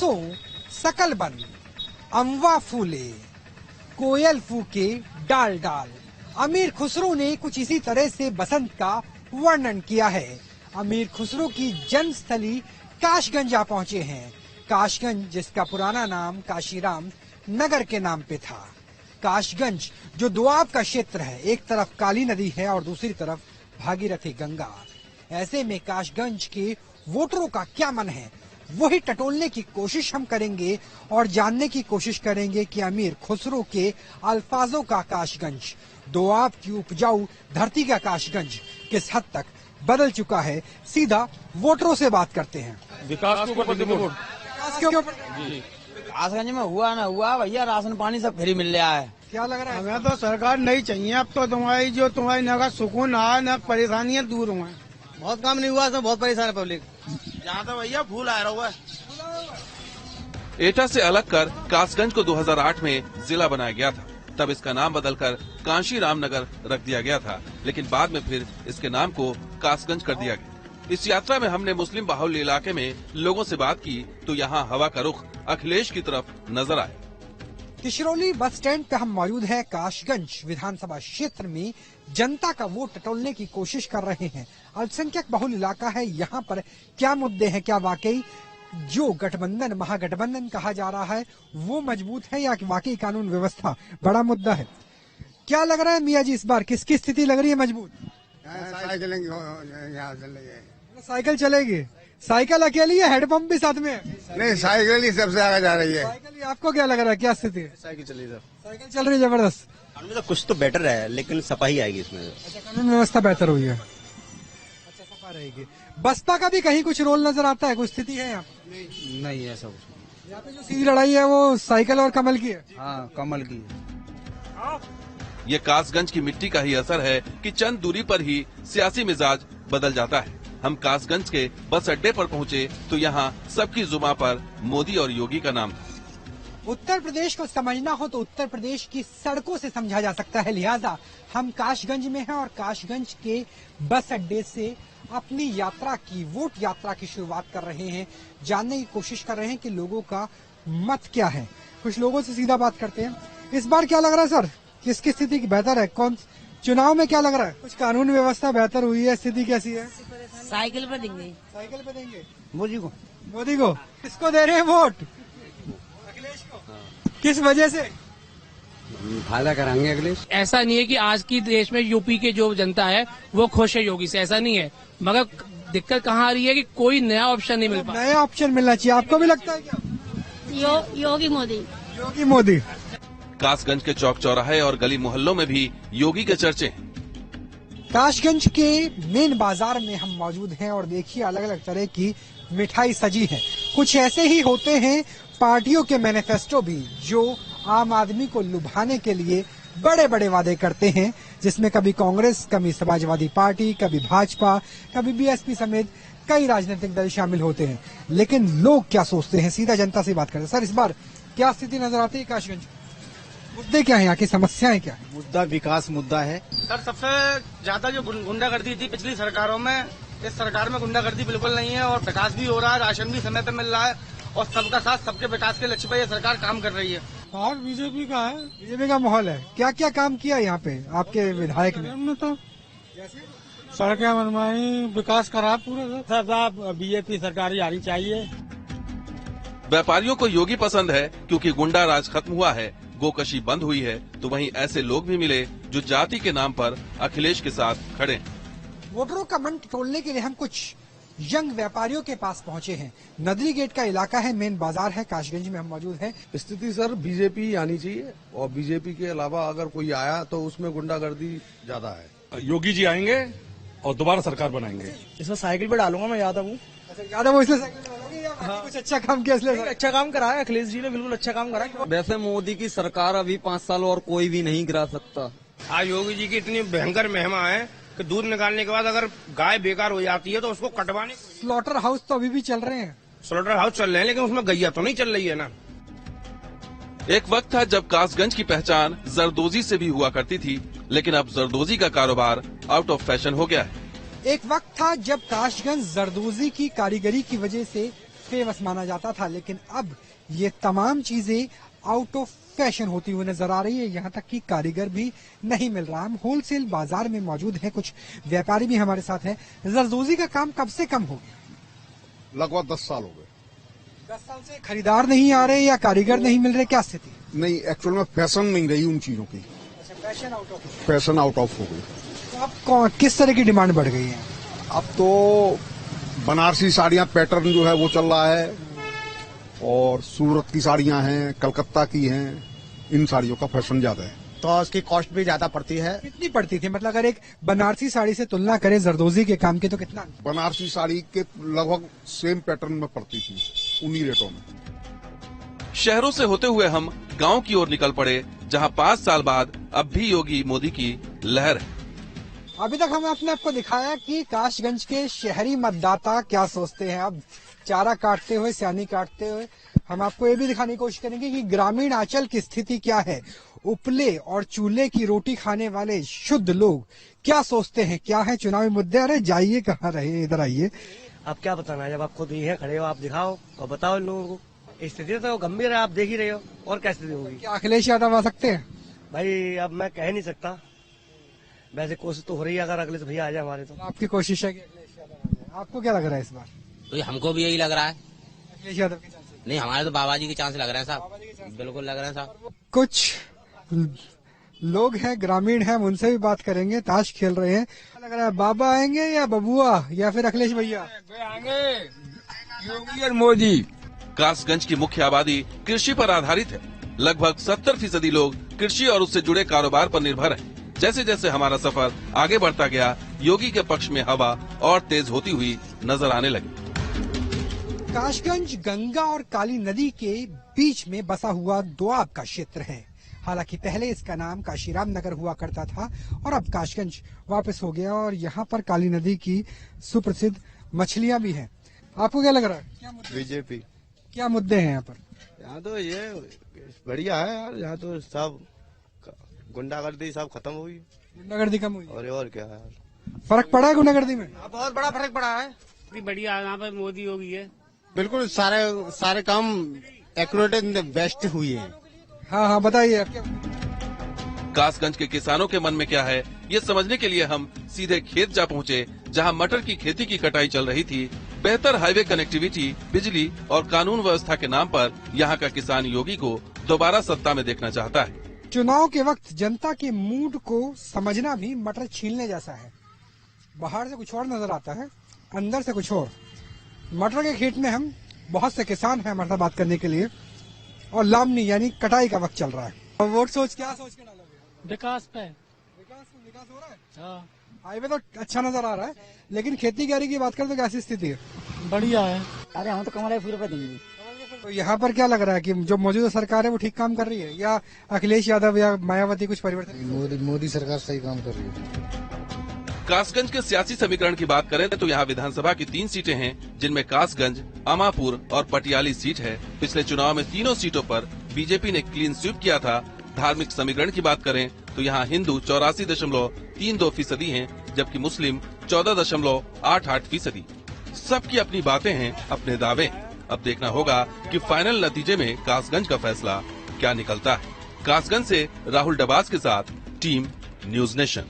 सो सकल बन, अमवा फूले, कोयल फूके डाल डाल। अमीर खुसरो ने कुछ इसी तरह से बसंत का वर्णन किया है। अमीर खुसरो की जन्मस्थली काशगंज आ पहुंचे हैं। काशगंज जिसका पुराना नाम काशीराम नगर के नाम पे था। काशगंज जो दोआब का क्षेत्र है, एक तरफ काली नदी है और दूसरी तरफ भागीरथी गंगा। ऐसे में काशगंज के वोटरों का क्या मन है, वही टटोलने की कोशिश हम करेंगे और जानने की कोशिश करेंगे कि अमीर खुसरो के अल्फाजों का काशगंज, दोआब की उपजाऊ धरती का काशगंज किस हद तक बदल चुका है। सीधा वोटरों से बात करते हैं। विकास के ऊपर वोट। काशगंज में हुआ ना हुआ भैया, राशन पानी सब फ्री मिल रहा है। क्या लग रहा है? हमें तो सरकार नहीं चाहिए अब तो। तुम्हारी न का सुकून आ न परेशानियां दूर हुए। बहुत काम नहीं हुआ, सब बहुत परेशान है पब्लिक। यहाँ तो भैया फूल आ रहा हुआ है। एटा से अलग कर कासगंज को 2008 में जिला बनाया गया था। तब इसका नाम बदलकर कांशीराम नगर रख दिया गया था, लेकिन बाद में फिर इसके नाम को कासगंज कर दिया गया। इस यात्रा में हमने मुस्लिम बाहुल्य इलाके में लोगों से बात की तो यहाँ हवा का रुख अखिलेश की तरफ नजर आया। तिशरोली बस स्टैंड पे हम मौजूद हैं। काशगंज विधानसभा क्षेत्र में जनता का वोट टटोलने की कोशिश कर रहे हैं। अल्पसंख्यक बहुल इलाका है, यहाँ पर क्या मुद्दे हैं, क्या वाकई जो गठबंधन महागठबंधन कहा जा रहा है वो मजबूत है या वाकई कानून व्यवस्था बड़ा मुद्दा है? क्या लग रहा है मियाँ जी, इस बार किसकी स्थिति लग रही है मजबूत? साइकिल चलेगी। साइकिल अकेली है, हेडपंप भी साथ में है? नहीं, साइकिल ही सबसे आगे जा रही है। साइकिल ही। आपको क्या लग रहा है, क्या स्थिति है? साइकिल चली सर, साइकिल चल रही है जबरदस्त। कानून तो कुछ तो बेटर है, लेकिन सफाई आएगी इसमें। अच्छा, कानून व्यवस्था बेहतर हुई है। अच्छा, सफा रहेगी। बसपा का भी कहीं कुछ रोल नजर आता है, कुछ स्थिति है यहाँ? नहीं है सब। यहाँ पे जो सीधी लड़ाई है वो साइकिल और कमल की है। हाँ, कमल की। ये कासगंज की मिट्टी का ही असर है कि चंद दूरी पर ही सियासी मिजाज बदल जाता है। हम कासगंज के बस अड्डे पर पहुँचे तो यहाँ सबकी जुबान पर मोदी और योगी का नाम था। उत्तर प्रदेश को समझना हो तो उत्तर प्रदेश की सड़कों से समझा जा सकता है। लिहाजा हम काशगंज में हैं और काशगंज के बस अड्डे से अपनी यात्रा की, वोट यात्रा की शुरुआत कर रहे हैं। जानने की कोशिश कर रहे हैं कि लोगों का मत क्या है। कुछ लोगों से सीधा बात करते हैं। इस बार क्या लग रहा है सर, किसकी स्थिति बेहतर है? कौन चुनाव में क्या लग रहा है? कुछ कानून व्यवस्था बेहतर हुई है, स्थिति कैसी है? साइकिल पे देंगे। साइकिल पे देंगे मोदी को। मोदी को। किसको दे रहे हैं वोट? अखिलेश को। किस वजह से? फायदा कराएंगे अखिलेश। ऐसा नहीं है कि आज की देश में यूपी के जो जनता है वो खुश है योगी से, ऐसा नहीं है। मगर दिक्कत कहाँ आ रही है कि कोई नया ऑप्शन नहीं मिल पा रहा। नया ऑप्शन मिलना चाहिए। आपको भी लगता है क्या? योगी मोदी। योगी मोदी। कासगंज के चौक चौराहे और गली मोहल्लों में भी योगी के चर्चे हैं। काशगंज के मेन बाजार में हम मौजूद हैं और देखिए अलग अलग तरह की मिठाई सजी है। कुछ ऐसे ही होते हैं पार्टियों के मैनिफेस्टो भी, जो आम आदमी को लुभाने के लिए बड़े बड़े वादे करते हैं, जिसमें कभी कांग्रेस, कभी समाजवादी पार्टी, कभी भाजपा, कभी बीएसपी समेत कई राजनीतिक दल शामिल होते हैं। लेकिन लोग क्या सोचते हैं, सीधा जनता से बात करते हैं। सर, इस बार क्या स्थिति नजर आती है काशगंज? मुद्दे क्या है, यहाँ की समस्याएं क्या है? मुद्दा विकास मुद्दा है सर। सबसे ज्यादा जो गुंडागर्दी थी पिछली सरकारों में, इस सरकार में गुंडागर्दी बिल्कुल नहीं है और विकास भी हो रहा है, राशन भी समय पे मिल रहा है और सबका साथ सबके विकास के लक्ष्य पर यह सरकार काम कर रही है। और बीजेपी का है, बीजेपी का माहौल है। क्या क्या काम किया यहाँ पे आपके विधायक ने? तो सड़कें बनवाई, विकास करा पूरे। साहब बीजेपी सरकार ही आनी चाहिए। व्यापारियों को योगी पसंद है क्योंकि गुंडा राज खत्म हुआ है, गोकशी बंद हुई है, तो वहीं ऐसे लोग भी मिले जो जाति के नाम पर अखिलेश के साथ खड़े हैं। वोटरों का मन टटोलने के लिए हम कुछ यंग व्यापारियों के पास पहुंचे हैं। नदरी गेट का इलाका है, मेन बाजार है, काशगंज में हम मौजूद हैं। स्थिति सर बीजेपी आनी चाहिए और बीजेपी के अलावा अगर कोई आया तो उसमें गुंडागर्दी ज्यादा है। योगी जी आएंगे और दोबारा सरकार बनाएंगे। इसमें साइकिल पे डालूंगा मैं यादव हूँ। अच्छा, यादव वो इसलिए साइकिल चलाओगे या कुछ अच्छा काम किया इसलिए? अच्छा काम करा है अखिलेश जी ने, बिल्कुल अच्छा काम करा है। वैसे मोदी की सरकार अभी 5 साल और कोई भी नहीं गिरा सकता। आज योगी जी की इतनी भयंकर महिमा है कि दूध निकालने के बाद अगर गाय बेकार हो जाती है तो उसको कटवाने। स्लॉटर हाउस तो अभी भी चल रहे हैं। स्लॉटर हाउस चल रहे हैं लेकिन उसमें गैया तो नहीं चल रही है ना। एक वक्त था जब कासगंज की पहचान जरदोजी से भी हुआ करती थी, लेकिन अब जरदोजी का कारोबार आउट ऑफ फैशन हो गया है। एक वक्त था जब काशगंज जरदोजी की कारीगरी की वजह से फेमस माना जाता था, लेकिन अब ये तमाम चीजें आउट ऑफ फैशन होती हुई नजर आ रही है। यहाँ तक कि कारीगर भी नहीं मिल रहा। हम होलसेल बाजार में मौजूद हैं, कुछ व्यापारी भी हमारे साथ हैं। जरदोजी का काम कब से कम हो गया? लगभग 10 साल हो गए। 10 साल से खरीदार नहीं आ रहे या कारीगर नहीं मिल रहे, क्या स्थिति? नहीं, एक्चुअल में फैशन नहीं रही उन चीजों की। अच्छा, फैशन आउट ऑफ हो गई। तो अब किस तरह की डिमांड बढ़ गई है? अब तो बनारसी साड़ियां पैटर्न जो है वो चल रहा है, और सूरत की साड़ियां हैं, कलकत्ता की हैं, इन साड़ियों का फैशन ज्यादा है। तो उसकी कॉस्ट भी ज्यादा पड़ती है। कितनी पड़ती थी? मतलब अगर एक बनारसी साड़ी से तुलना करें जरदोजी के काम की तो कितना? बनारसी साड़ी के लगभग सेम पैटर्न में पड़ती थी, उन्हीं रेटों में। शहरों से होते हुए हम गांव की ओर निकल पड़े, जहां 5 साल बाद अब भी योगी मोदी की लहर है। अभी तक हमने अपने आपको दिखाया कि काशगंज के शहरी मतदाता क्या सोचते हैं। अब चारा काटते हुए, सियानी काटते हुए हम आपको ये भी दिखाने की कोशिश करेंगे कि ग्रामीण आंचल की स्थिति क्या है। उपले और चूल्हे की रोटी खाने वाले शुद्ध लोग क्या सोचते हैं, क्या है चुनावी मुद्दे। अरे जाइए, कहाँ रहे, इधर आइए। अब क्या बताना है, जब आप खुद यहीं खड़े हो, आप दिखाओ और बताओ इन लोगों को। स्थिति तो गंभीर है, आप देख ही रहे हो, और क्या स्थिति होगी। क्या अखिलेश यादव आ सकते हैं? भाई अब मैं कह नहीं सकता, वैसे कोशिश तो हो रही है, अगर अगले भैया आ जाए हमारे तो। आपकी कोशिश है कि अखिलेश यादव आ जाए। आपको क्या लग रहा है इस बार? तो हमको भी यही लग रहा है। अखिलेश यादव के चांसेस? नहीं, हमारे तो बाबा जी के चांस लग रहे हैं साहब, बिल्कुल लग रहे हैं साहब। कुछ लोग हैं, ग्रामीण हैं, उनसे भी बात करेंगे। ताश खेल रहे हैं। क्या लग रहा है, बाबा आएंगे या बबुआ या फिर अखिलेश भैया? योगी और मोदी। कासगंज की मुख्य आबादी कृषि पर आधारित है। लगभग 70% लोग कृषि और उससे जुड़े कारोबार पर निर्भर हैं। जैसे जैसे हमारा सफर आगे बढ़ता गया, योगी के पक्ष में हवा और तेज होती हुई नजर आने लगी। काशगंज गंगा और काली नदी के बीच में बसा हुआ दोआब का क्षेत्र है। हालांकि पहले इसका नाम काशीराम नगर हुआ करता था और अब काशगंज वापस हो गया, और यहाँ पर काली नदी की सुप्रसिद्ध मछलियां भी हैं। आपको क्या लग रहा है? क्या मुद्दे? बीजेपी। क्या मुद्दे हैं यहाँ पर? यहाँ तो ये बढ़िया है यार, यहाँ तो सब गुंडागर्दी सब खत्म हुई, गुंडागर्दी कम हुई, और क्या है यार। फर्क पड़ा है गुंडागर्दी में? बहुत बड़ा फर्क पड़ा है। बढ़िया यहाँ पे मोदी योगी है। बिल्कुल सारे काम एक्यूरेट बेस्ट हुई है। हाँ, बताइए। कासगंज के किसानों के मन में क्या है, ये समझने के लिए हम सीधे खेत जा पहुँचे, जहाँ मटर की खेती की कटाई चल रही थी। बेहतर हाईवे कनेक्टिविटी, बिजली और कानून व्यवस्था के नाम पर यहाँ का किसान योगी को दोबारा सत्ता में देखना चाहता है। चुनाव के वक्त जनता के मूड को समझना भी मटर छीलने जैसा है। बाहर से कुछ और नजर आता है, अंदर से कुछ और। मटर के खेत में हम बहुत से किसान हैं हमारे साथ बात करने के लिए, और लामनी यानी कटाई का वक्त चल रहा है। और वोट क्या सोच के डालोगे? विकास पे। विकास हो रहा है। हाँ, हाईवे तो अच्छा नजर आ रहा है, लेकिन खेती बाड़ी की बात करें तो कैसी स्थिति है? बढ़िया है। अरे हम तो कमल ₹1 देंगे। तो यहाँ पर क्या लग रहा है कि जो मौजूदा सरकार है वो ठीक काम कर रही है, या अखिलेश यादव या मायावती कुछ परिवर्तन? मोदी सरकार सही काम कर रही है। कासगंज के सियासी समीकरण की बात करें तो यहाँ विधानसभा की 3 सीटें हैं, जिनमें कासगंज, अमापुर और पटियाली सीट है। पिछले चुनाव में तीनों सीटों पर बीजेपी ने क्लीन स्वीप किया था। धार्मिक समीकरण की बात करें तो यहाँ हिंदू 84.32% हैं, जबकि मुस्लिम 14.88%। सबकी अपनी बातें हैं, अपने दावे हैं। अब देखना होगा कि फाइनल नतीजे में कासगंज का फैसला क्या निकलता है। कासगंज से राहुल डबास के साथ टीम न्यूज नेशन।